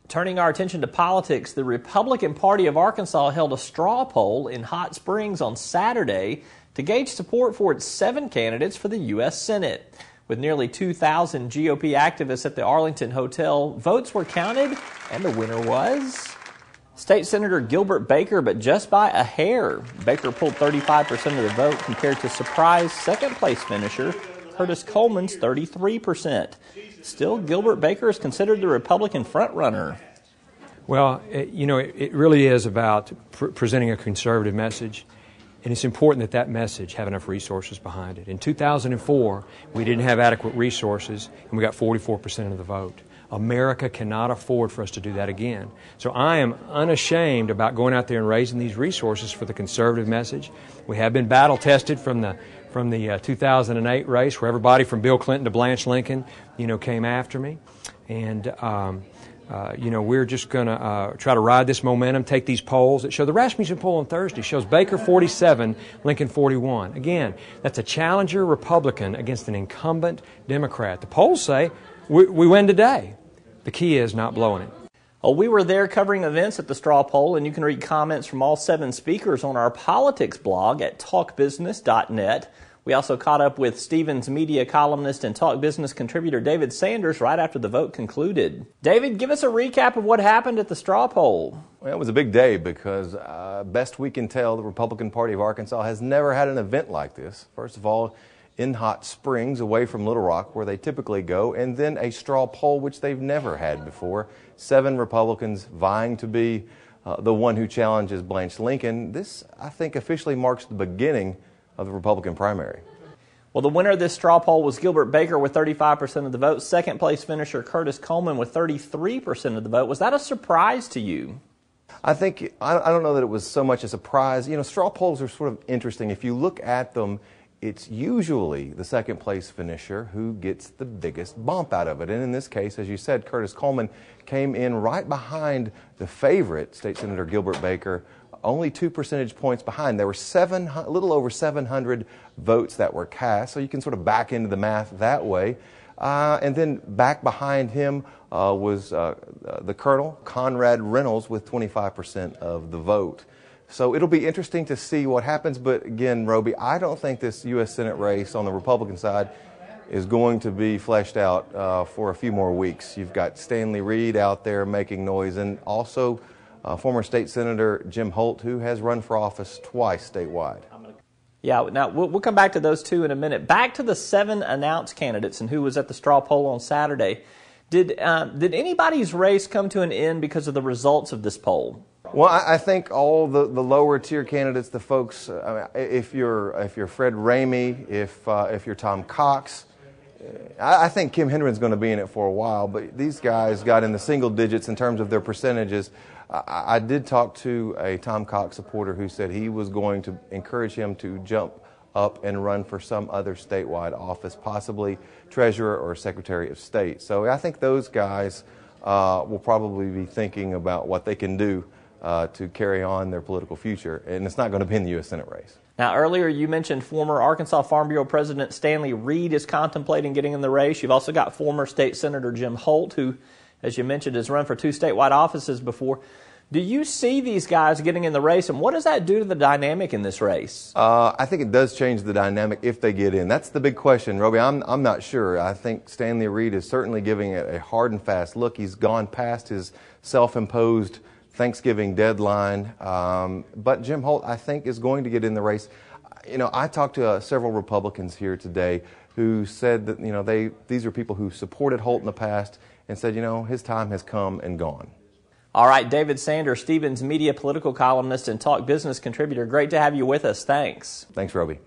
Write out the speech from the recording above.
Turning our attention to politics, the Republican Party of Arkansas held a straw poll in Hot Springs on Saturday to gauge support for its 7 candidates for the U.S. Senate. With nearly 2,000 GOP activists at the Arlington Hotel, votes were counted, and the winner was State Senator Gilbert Baker, but just by a hair. Baker pulled 35% of the vote compared to surprise second-place finisher Curtis Coleman's 33%. Still, Gilbert Baker is considered the Republican frontrunner. Well, it really is about presenting a conservative message, and it's important that that message have enough resources behind it. In 2004, we didn't have adequate resources, and we got 44% of the vote. America cannot afford for us to do that again. So I am unashamed about going out there and raising these resources for the conservative message. We have been battle-tested from the 2008 race, where everybody from Bill Clinton to Blanche Lincoln, came after me. And, we're just going to try to ride this momentum, take these polls that show. The Rasmussen poll on Thursday shows Baker 47, Lincoln 41. Again, that's a challenger Republican against an incumbent Democrat. The polls say we win today. The key is not blowing it. Well, we were there covering events at the straw poll, and you can read comments from all 7 speakers on our politics blog at talkbusiness.net. We also caught up with Stevens media columnist and Talk Business contributor David Sanders right after the vote concluded. David, give us a recap of what happened at the straw poll. Well, it was a big day because, best we can tell, the Republican Party of Arkansas has never had an event like this. First of all, in Hot Springs, away from Little Rock, where they typically go, and then a straw poll, which they've never had before. 7 Republicans vying to be the one who challenges Blanche Lincoln. This, I think, officially marks the beginning of the Republican primary. Well, the winner of this straw poll was Gilbert Baker with 35% of the vote. Second-place finisher Curtis Coleman with 33% of the vote. Was that a surprise to you? I don't know that it was so much a surprise. Straw polls are sort of interesting. If you look at them, it's usually the second-place finisher who gets the biggest bump out of it. And in this case, as you said, Curtis Coleman came in right behind the favorite, State Senator Gilbert Baker, only 2 percentage points behind. There were a little over 700 votes that were cast, so you can sort of back into the math that way. And then back behind him was the Colonel, Conrad Reynolds, with 25% of the vote. So it'll be interesting to see what happens, but again, Roby, I don't think this U.S. Senate race on the Republican side is going to be fleshed out for a few more weeks. You've got Stanley Reed out there making noise, and also former State Senator Jim Holt, who has run for office twice statewide. Yeah, now we'll come back to those 2 in a minute. Back to the 7 announced candidates and who was at the straw poll on Saturday. Did anybody's race come to an end because of the results of this poll? Well, I think all the lower tier candidates, the folks, if you're Fred Ramey, if you're Tom Cox, I think Kim Hendren's going to be in it for a while, but these guys got in the single digits in terms of their percentages. I did talk to a Tom Cox supporter who said he was going to encourage him to jump up and run for some other statewide office, possibly treasurer or secretary of state. So I think those guys will probably be thinking about what they can do to carry on their political future, and it's not going to be in the U.S. Senate race. Now, earlier you mentioned former Arkansas Farm Bureau President Stanley Reed is contemplating getting in the race. You've also got former State Senator Jim Holt, who, as you mentioned, has run for 2 statewide offices before. Do you see these guys getting in the race, and what does that do to the dynamic in this race? I think it does change the dynamic if they get in. That's the big question, Roby. I'm not sure. I think Stanley Reed is certainly giving it a hard and fast look. He's gone past his self-imposed Thanksgiving deadline. But Jim Holt, I think, is going to get in the race. I talked to several Republicans here today who said that, these are people who supported Holt in the past and said, his time has come and gone. All right, David Sanders, Stevens media political columnist and Talk Business contributor. Great to have you with us. Thanks. Thanks, Roby.